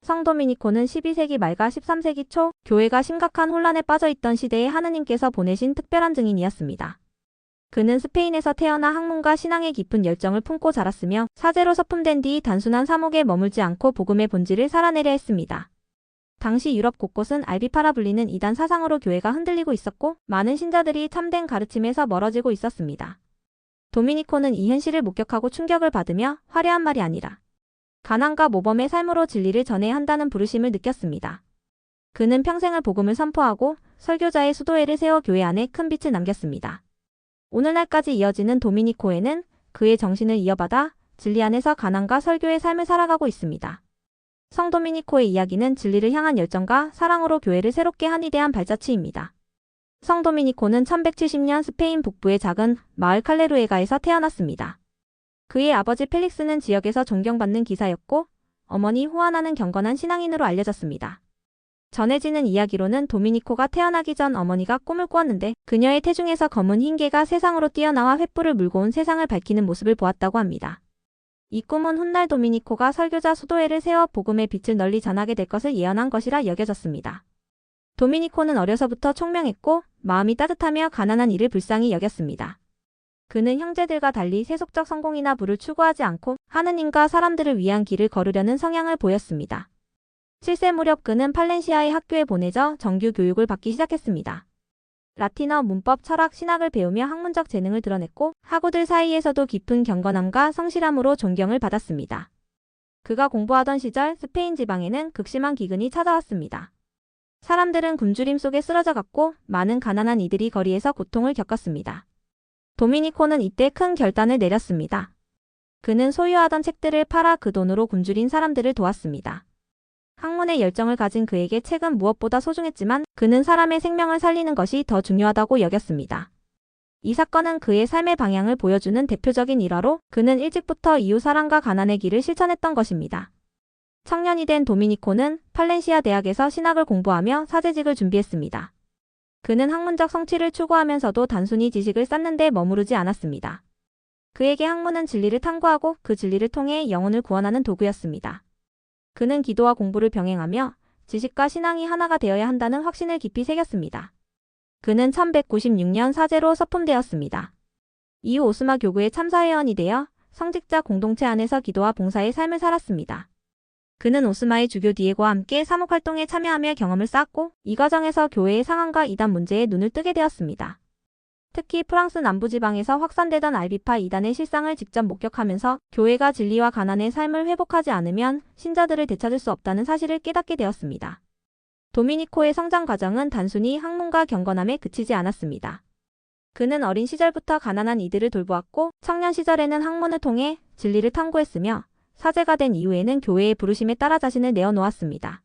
성 도미니코는 12세기 말과 13세기 초 교회가 심각한 혼란에 빠져 있던 시대에 하느님께서 보내신 특별한 증인이었습니다. 그는 스페인에서 태어나 학문과 신앙에 깊은 열정을 품고 자랐으며 사제로 서품된 뒤 단순한 사목에 머물지 않고 복음의 본질을 살아내려 했습니다. 당시 유럽 곳곳은 알비파라 불리는 이단 사상으로 교회가 흔들리고 있었고 많은 신자들이 참된 가르침에서 멀어지고 있었습니다. 도미니코는 이 현실을 목격하고 충격을 받으며 화려한 말이 아니라 가난과 모범의 삶으로 진리를 전해야 한다는 부르심을 느꼈습니다. 그는 평생을 복음을 선포하고 설교자의 수도회를 세워 교회 안에 큰 빛을 남겼습니다. 오늘날까지 이어지는 도미니코회는 그의 정신을 이어받아 진리 안에서 가난과 설교의 삶을 살아가고 있습니다. 성 도미니코의 이야기는 진리를 향한 열정과 사랑으로 교회를 새롭게 한 위대한 발자취입니다. 성 도미니코는 1170년 스페인 북부의 작은 마을 칼레루에가에서 태어났습니다. 그의 아버지 펠릭스는 지역에서 존경받는 기사였고 어머니 호아나는 경건한 신앙인으로 알려졌습니다. 전해지는 이야기로는 도미니코가 태어나기 전 어머니가 꿈을 꾸었는데 그녀의 태중에서 검은 흰 개가 세상으로 뛰어나와 횃불을 물고 온 세상을 밝히는 모습을 보았다고 합니다. 이 꿈은 훗날 도미니코가 설교자 수도회를 세워 복음의 빛을 널리 전하게 될 것을 예언한 것이라 여겨졌습니다. 도미니코는 어려서부터 총명했고 마음이 따뜻하며 가난한 이를 불쌍히 여겼습니다. 그는 형제들과 달리 세속적 성공이나 부를 추구하지 않고 하느님과 사람들을 위한 길을 걸으려는 성향을 보였습니다. 7세 무렵 그는 팔렌시아의 학교에 보내져 정규 교육을 받기 시작했습니다. 라틴어, 문법, 철학, 신학을 배우며 학문적 재능을 드러냈고 학우들 사이에서도 깊은 경건함과 성실함으로 존경을 받았습니다. 그가 공부하던 시절 스페인 지방에는 극심한 기근이 찾아왔습니다. 사람들은 굶주림 속에 쓰러져갔고 많은 가난한 이들이 거리에서 고통을 겪었습니다. 도미니코는 이때 큰 결단을 내렸습니다. 그는 소유하던 책들을 팔아 그 돈으로 굶주린 사람들을 도왔습니다. 학문의 열정을 가진 그에게 책은 무엇보다 소중했지만 그는 사람의 생명을 살리는 것이 더 중요하다고 여겼습니다. 이 사건은 그의 삶의 방향을 보여주는 대표적인 일화로 그는 일찍부터 이웃사랑과 가난의 길을 실천했던 것입니다. 청년이 된 도미니코는 팔렌시아 대학에서 신학을 공부하며 사제직을 준비했습니다. 그는 학문적 성취를 추구하면서도 단순히 지식을 쌓는 데 머무르지 않았습니다. 그에게 학문은 진리를 탐구하고 그 진리를 통해 영혼을 구원하는 도구였습니다. 그는 기도와 공부를 병행하며 지식과 신앙이 하나가 되어야 한다는 확신을 깊이 새겼습니다. 그는 1196년 사제로 서품되었습니다. 이후 오스마 교구의 참사회원이 되어 성직자 공동체 안에서 기도와 봉사의 삶을 살았습니다. 그는 오스마의 주교 디에고와 함께 사목활동에 참여하며 경험을 쌓았고 이 과정에서 교회의 상황과 이단 문제에 눈을 뜨게 되었습니다. 특히 프랑스 남부지방에서 확산되던 알비파 이단의 실상을 직접 목격하면서 교회가 진리와 가난의 삶을 회복하지 않으면 신자들을 되찾을 수 없다는 사실을 깨닫게 되었습니다. 도미니코의 성장 과정은 단순히 학문과 경건함에 그치지 않았습니다. 그는 어린 시절부터 가난한 이들을 돌보았고 청년 시절에는 학문을 통해 진리를 탐구했으며 사제가 된 이후에는 교회의 부르심에 따라 자신을 내어놓았습니다.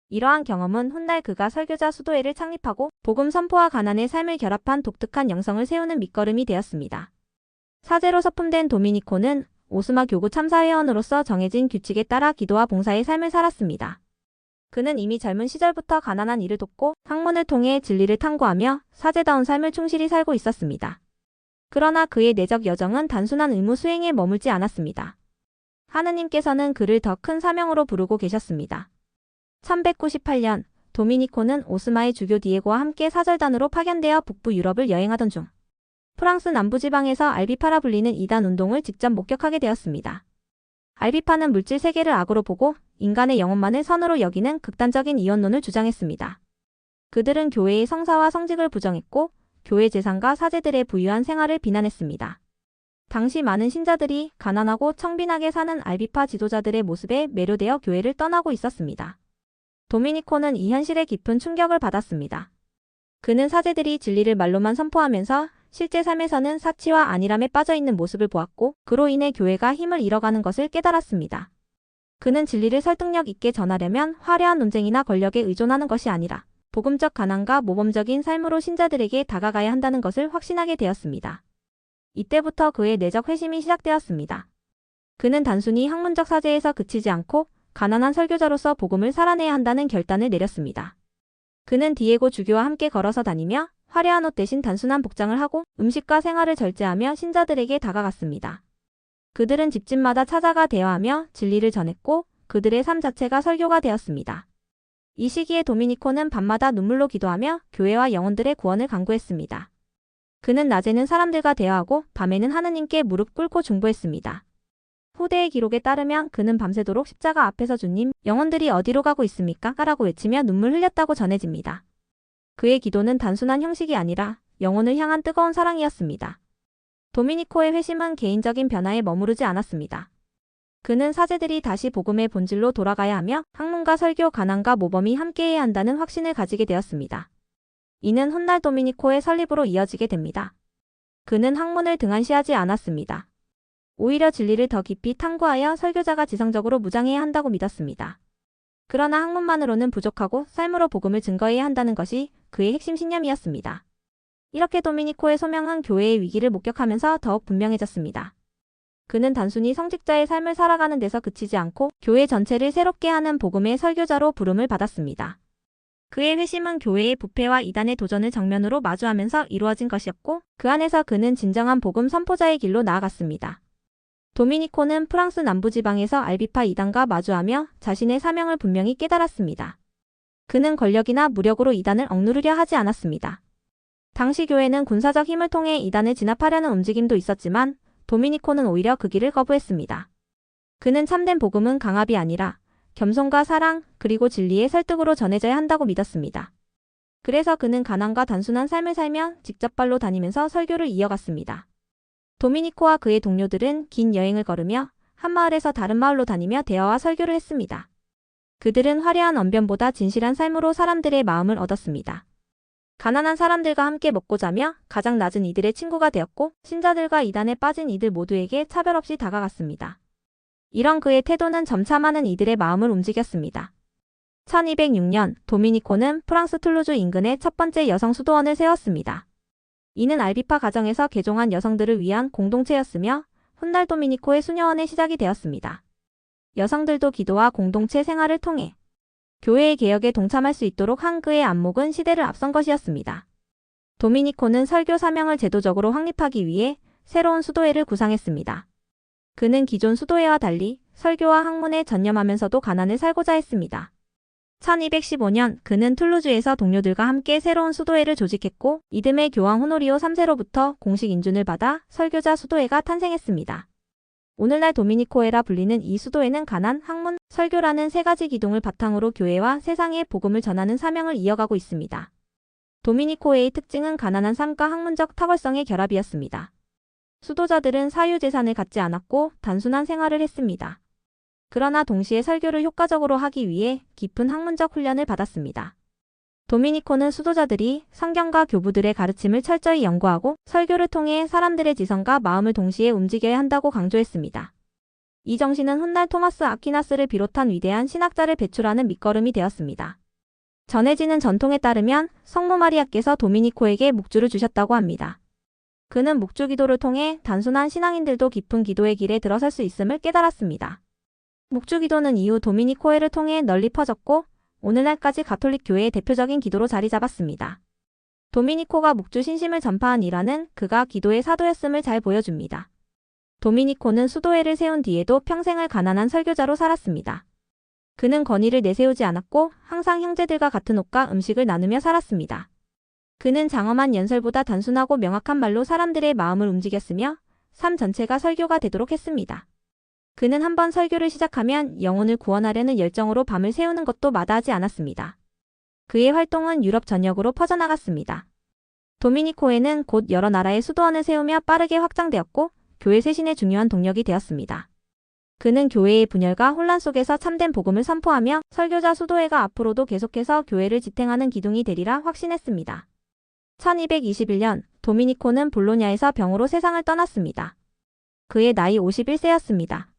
이러한 경험은 훗날 그가 설교자 수도회를 창립하고 복음 선포와 가난의 삶을 결합한 독특한 영성을 세우는 밑거름이 되었습니다. 사제로 서품된 도미니코는 오스마 교구 참사회원으로서 정해진 규칙에 따라 기도와 봉사의 삶을 살았습니다. 그는 이미 젊은 시절부터 가난한 이를 돕고 학문을 통해 진리를 탐구하며 사제다운 삶을 충실히 살고 있었습니다. 그러나 그의 내적 여정은 단순한 의무 수행에 머물지 않았습니다. 하느님께서는 그를 더 큰 사명으로 부르고 계셨습니다. 1198년 도미니코는 오스마의 주교 디에고와 함께 사절단으로 파견되어 북부 유럽을 여행하던 중 프랑스 남부지방에서 알비파라 불리는 이단 운동을 직접 목격하게 되었습니다. 알비파는 물질 세계를 악으로 보고 인간의 영혼만을 선으로 여기는 극단적인 이원론을 주장했습니다. 그들은 교회의 성사와 성직을 부정했고 교회 재산과 사제들의 부유한 생활을 비난했습니다. 당시 많은 신자들이 가난하고 청빈하게 사는 알비파 지도자들의 모습에 매료되어 교회를 떠나고 있었습니다. 도미니코는 이 현실에 깊은 충격을 받았습니다. 그는 사제들이 진리를 말로만 선포하면서 실제 삶에서는 사치와 안일함에 빠져있는 모습을 보았고 그로 인해 교회가 힘을 잃어가는 것을 깨달았습니다. 그는 진리를 설득력 있게 전하려면 화려한 논쟁이나 권력에 의존하는 것이 아니라 복음적 가난과 모범적인 삶으로 신자들에게 다가가야 한다는 것을 확신하게 되었습니다. 이때부터 그의 내적 회심이 시작되었습니다. 그는 단순히 학문적 사제에서 그치지 않고 가난한 설교자로서 복음을 살아내야 한다는 결단을 내렸습니다. 그는 디에고 주교와 함께 걸어서 다니며 화려한 옷 대신 단순한 복장을 하고 음식과 생활을 절제하며 신자들에게 다가갔습니다. 그들은 집집마다 찾아가 대화하며 진리를 전했고 그들의 삶 자체가 설교가 되었습니다. 이 시기에 도미니코는 밤마다 눈물로 기도하며 교회와 영혼들의 구원을 간구했습니다. 그는 낮에는 사람들과 대화하고 밤에는 하느님께 무릎 꿇고 중보했습니다. 후대의 기록에 따르면 그는 밤새도록 십자가 앞에서 주님, 영혼들이 어디로 가고 있습니까? 라고 외치며 눈물 흘렸다고 전해집니다. 그의 기도는 단순한 형식이 아니라 영혼을 향한 뜨거운 사랑이었습니다. 도미니코의 회심은 개인적인 변화에 머무르지 않았습니다. 그는 사제들이 다시 복음의 본질로 돌아가야 하며 학문과 설교, 가난과 모범이 함께해야 한다는 확신을 가지게 되었습니다. 이는 훗날 도미니코의 설립으로 이어지게 됩니다. 그는 학문을 등한시하지 않았습니다. 오히려 진리를 더 깊이 탐구하여 설교자가 지성적으로 무장해야 한다고 믿었습니다. 그러나 학문만으로는 부족하고 삶으로 복음을 증거해야 한다는 것이 그의 핵심 신념이었습니다. 이렇게 도미니코의 소명은 교회의 위기를 목격하면서 더욱 분명해졌습니다. 그는 단순히 성직자의 삶을 살아가는 데서 그치지 않고 교회 전체를 새롭게 하는 복음의 설교자로 부름을 받았습니다. 그의 회심은 교회의 부패와 이단의 도전을 정면으로 마주하면서 이루어진 것이었고 그 안에서 그는 진정한 복음 선포자의 길로 나아갔습니다. 도미니코는 프랑스 남부지방에서 알비파 이단과 마주하며 자신의 사명을 분명히 깨달았습니다. 그는 권력이나 무력으로 이단을 억누르려 하지 않았습니다. 당시 교회는 군사적 힘을 통해 이단을 진압하려는 움직임도 있었지만 도미니코는 오히려 그 길을 거부했습니다. 그는 참된 복음은 강압이 아니라 겸손과 사랑 그리고 진리의 설득으로 전해져야 한다고 믿었습니다. 그래서 그는 가난과 단순한 삶을 살며 직접 발로 다니면서 설교를 이어갔습니다. 도미니코와 그의 동료들은 긴 여행을 걸으며 한 마을에서 다른 마을로 다니며 대화와 설교를 했습니다. 그들은 화려한 언변보다 진실한 삶으로 사람들의 마음을 얻었습니다. 가난한 사람들과 함께 먹고 자며 가장 낮은 이들의 친구가 되었고 신자들과 이단에 빠진 이들 모두에게 차별 없이 다가갔습니다. 이런 그의 태도는 점차 많은 이들의 마음을 움직였습니다. 1206년 도미니코는 프랑스 툴루즈 인근에 첫 번째 여성 수도원을 세웠습니다. 이는 알비파 가정에서 개종한 여성들을 위한 공동체였으며 훗날 도미니코의 수녀원의 시작이 되었습니다. 여성들도 기도와 공동체 생활을 통해 교회의 개혁에 동참할 수 있도록 한 그의 안목은 시대를 앞선 것이었습니다. 도미니코는 설교 사명을 제도적으로 확립하기 위해 새로운 수도회를 구상했습니다. 그는 기존 수도회와 달리 설교와 학문에 전념하면서도 가난을 살고자 했습니다. 1215년 그는 툴루즈에서 동료들과 함께 새로운 수도회를 조직했고 이듬해 교황 호노리오 3세로부터 공식 인준을 받아 설교자 수도회가 탄생했습니다. 오늘날 도미니코회라 불리는 이 수도회는 가난, 학문, 설교라는 세 가지 기둥을 바탕으로 교회와 세상에 복음을 전하는 사명을 이어가고 있습니다. 도미니코회의 특징은 가난한 삶과 학문적 탁월성의 결합이었습니다. 수도자들은 사유재산을 갖지 않았고 단순한 생활을 했습니다. 그러나 동시에 설교를 효과적으로 하기 위해 깊은 학문적 훈련을 받았습니다. 도미니코는 수도자들이 성경과 교부들의 가르침을 철저히 연구하고 설교를 통해 사람들의 지성과 마음을 동시에 움직여야 한다고 강조했습니다. 이 정신은 훗날 토마스 아퀴나스를 비롯한 위대한 신학자를 배출하는 밑거름이 되었습니다. 전해지는 전통에 따르면 성모 마리아께서 도미니코에게 묵주를 주셨다고 합니다. 그는 묵주 기도를 통해 단순한 신앙인들도 깊은 기도의 길에 들어설 수 있음을 깨달았습니다. 묵주 기도는 이후 도미니코회를 통해 널리 퍼졌고 오늘날까지 가톨릭 교회의 대표적인 기도로 자리 잡았습니다. 도미니코가 묵주 신심을 전파한 일화는 그가 기도의 사도였음을 잘 보여줍니다. 도미니코는 수도회를 세운 뒤에도 평생을 가난한 설교자로 살았습니다. 그는 권위를 내세우지 않았고 항상 형제들과 같은 옷과 음식을 나누며 살았습니다. 그는 장엄한 연설보다 단순하고 명확한 말로 사람들의 마음을 움직였으며 삶 전체가 설교가 되도록 했습니다. 그는 한번 설교를 시작하면 영혼을 구원하려는 열정으로 밤을 새우는 것도 마다하지 않았습니다. 그의 활동은 유럽 전역으로 퍼져나갔습니다. 도미니코회는 곧 여러 나라의 수도원을 세우며 빠르게 확장되었고 교회 쇄신의 중요한 동력이 되었습니다. 그는 교회의 분열과 혼란 속에서 참된 복음을 선포하며 설교자 수도회가 앞으로도 계속해서 교회를 지탱하는 기둥이 되리라 확신했습니다. 1221년 도미니코는 볼로냐에서 병으로 세상을 떠났습니다. 그의 나이 51세였습니다.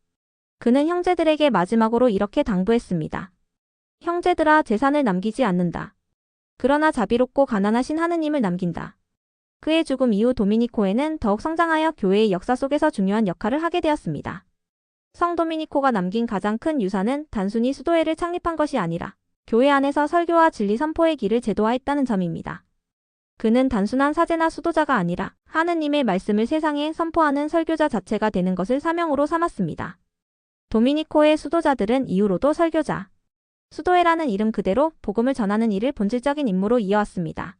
그는 형제들에게 마지막으로 이렇게 당부했습니다. 형제들아, 재산을 남기지 않는다. 그러나 자비롭고 가난하신 하느님을 남긴다. 그의 죽음 이후 도미니코회는 더욱 성장하여 교회의 역사 속에서 중요한 역할을 하게 되었습니다. 성 도미니코가 남긴 가장 큰 유산은 단순히 수도회를 창립한 것이 아니라 교회 안에서 설교와 진리 선포의 길을 제도화했다는 점입니다. 그는 단순한 사제나 수도자가 아니라 하느님의 말씀을 세상에 선포하는 설교자 자체가 되는 것을 사명으로 삼았습니다. 도미니코의 수도자들은 이후로도 설교자, 수도회라는 이름 그대로 복음을 전하는 일을 본질적인 임무로 이어왔습니다.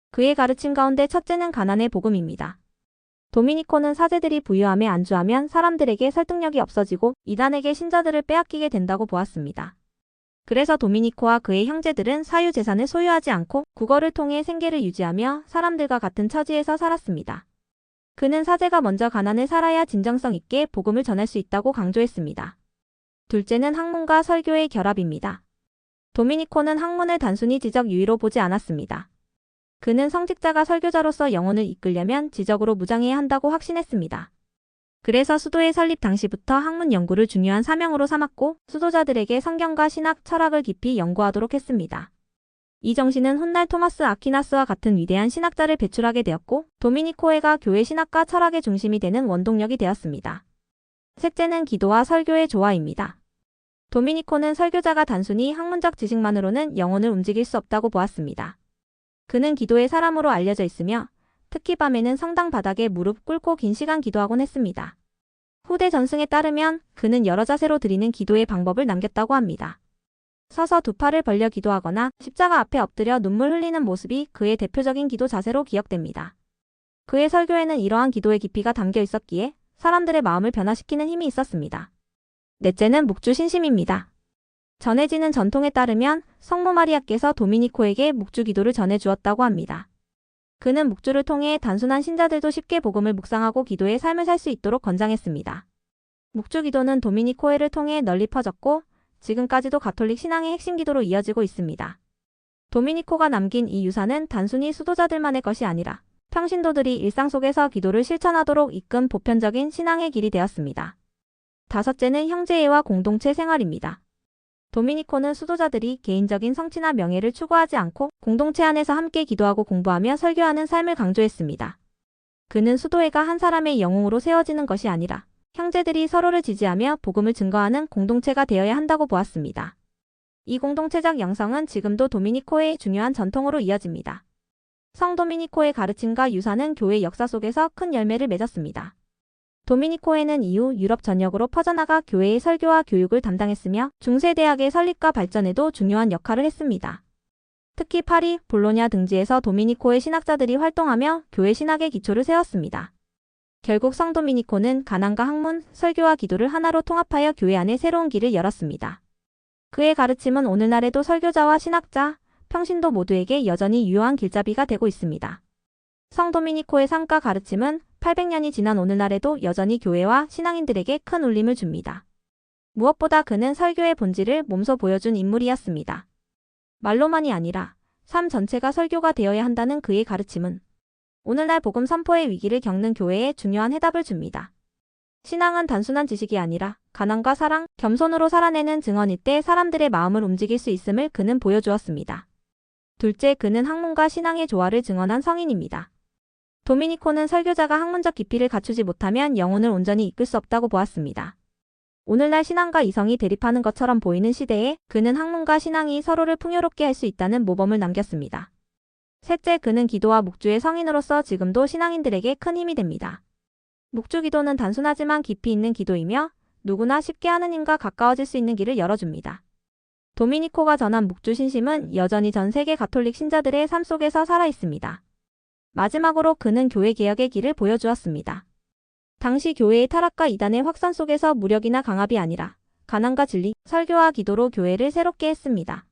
그의 가르침 가운데 첫째는 가난의 복음입니다. 도미니코는 사제들이 부유함에 안주하면 사람들에게 설득력이 없어지고 이단에게 신자들을 빼앗기게 된다고 보았습니다. 그래서 도미니코와 그의 형제들은 사유 재산을 소유하지 않고 국어를 통해 생계를 유지하며 사람들과 같은 처지에서 살았습니다. 그는 사제가 먼저 가난을 살아야 진정성 있게 복음을 전할 수 있다고 강조했습니다. 둘째는 학문과 설교의 결합입니다. 도미니코는 학문을 단순히 지적 유의로 보지 않았습니다. 그는 성직자가 설교자로서 영혼을 이끌려면 지적으로 무장해야 한다고 확신했습니다. 그래서 수도회 설립 당시부터 학문 연구를 중요한 사명으로 삼았고 수도자들에게 성경과 신학, 철학을 깊이 연구하도록 했습니다. 이 정신은 훗날 토마스 아퀴나스와 같은 위대한 신학자를 배출하게 되었고 도미니코회가 교회 신학과 철학의 중심이 되는 원동력이 되었습니다. 셋째는 기도와 설교의 조화입니다. 도미니코는 설교자가 단순히 학문적 지식만으로는 영혼을 움직일 수 없다고 보았습니다. 그는 기도의 사람으로 알려져 있으며 특히 밤에는 성당 바닥에 무릎 꿇고 긴 시간 기도하곤 했습니다. 후대 전승에 따르면 그는 여러 자세로 드리는 기도의 방법을 남겼다고 합니다. 서서 두 팔을 벌려 기도하거나 십자가 앞에 엎드려 눈물 흘리는 모습이 그의 대표적인 기도 자세로 기억됩니다. 그의 설교에는 이러한 기도의 깊이가 담겨 있었기에 사람들의 마음을 변화시키는 힘이 있었습니다. 넷째는 묵주 신심입니다. 전해지는 전통에 따르면 성모 마리아께서 도미니코에게 묵주 기도를 전해주었다고 합니다. 그는 묵주를 통해 단순한 신자들도 쉽게 복음을 묵상하고 기도의 삶을 살 수 있도록 권장했습니다. 묵주 기도는 도미니코회를 통해 널리 퍼졌고 지금까지도 가톨릭 신앙의 핵심 기도로 이어지고 있습니다. 도미니코가 남긴 이 유산은 단순히 수도자들만의 것이 아니라 평신도들이 일상 속에서 기도를 실천하도록 이끈 보편적인 신앙의 길이 되었습니다. 다섯째는 형제애와 공동체 생활입니다. 도미니코는 수도자들이 개인적인 성취나 명예를 추구하지 않고 공동체 안에서 함께 기도하고 공부하며 설교하는 삶을 강조했습니다. 그는 수도회가 한 사람의 영웅으로 세워지는 것이 아니라 형제들이 서로를 지지하며 복음을 증거하는 공동체가 되어야 한다고 보았습니다. 이 공동체적 영성은 지금도 도미니코의 중요한 전통으로 이어집니다. 성 도미니코의 가르침과 유산은 교회 역사 속에서 큰 열매를 맺었습니다. 도미니코회는 이후 유럽 전역으로 퍼져나가 교회의 설교와 교육을 담당했으며 중세대학의 설립과 발전에도 중요한 역할을 했습니다. 특히 파리, 볼로냐 등지에서 도미니코회 신학자들이 활동하며 교회 신학의 기초를 세웠습니다. 결국 성 도미니코는 가난과 학문, 설교와 기도를 하나로 통합하여 교회 안에 새로운 길을 열었습니다. 그의 가르침은 오늘날에도 설교자와 신학자, 평신도 모두에게 여전히 유효한 길잡이가 되고 있습니다. 성 도미니코의 삶과 가르침은 800년이 지난 오늘날에도 여전히 교회와 신앙인들에게 큰 울림을 줍니다. 무엇보다 그는 설교의 본질을 몸소 보여준 인물이었습니다. 말로만이 아니라 삶 전체가 설교가 되어야 한다는 그의 가르침은 오늘날 복음 선포의 위기를 겪는 교회에 중요한 해답을 줍니다. 신앙은 단순한 지식이 아니라 가난과 사랑, 겸손으로 살아내는 증언일 때 사람들의 마음을 움직일 수 있음을 그는 보여주었습니다. 둘째, 그는 학문과 신앙의 조화를 증언한 성인입니다. 도미니코는 설교자가 학문적 깊이를 갖추지 못하면 영혼을 온전히 이끌 수 없다고 보았습니다. 오늘날 신앙과 이성이 대립하는 것처럼 보이는 시대에 그는 학문과 신앙이 서로를 풍요롭게 할 수 있다는 모범을 남겼습니다. 셋째, 그는 기도와 묵주의 성인으로서 지금도 신앙인들에게 큰 힘이 됩니다. 묵주 기도는 단순하지만 깊이 있는 기도이며 누구나 쉽게 하느님과 가까워질 수 있는 길을 열어줍니다. 도미니코가 전한 묵주 신심은 여전히 전 세계 가톨릭 신자들의 삶 속에서 살아있습니다. 마지막으로 그는 교회 개혁의 길을 보여주었습니다. 당시 교회의 타락과 이단의 확산 속에서 무력이나 강압이 아니라 가난과 진리, 설교와 기도로 교회를 새롭게 했습니다.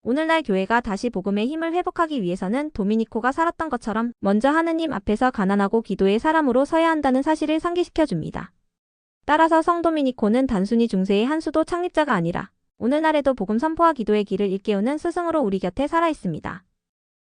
오늘날 교회가 다시 복음의 힘을 회복하기 위해서는 도미니코가 살았던 것처럼 먼저 하느님 앞에서 가난하고 기도의 사람으로 서야 한다는 사실을 상기시켜 줍니다. 따라서 성 도미니코는 단순히 중세의 한 수도 창립자가 아니라 오늘날에도 복음 선포와 기도의 길을 일깨우는 스승으로 우리 곁에 살아 있습니다.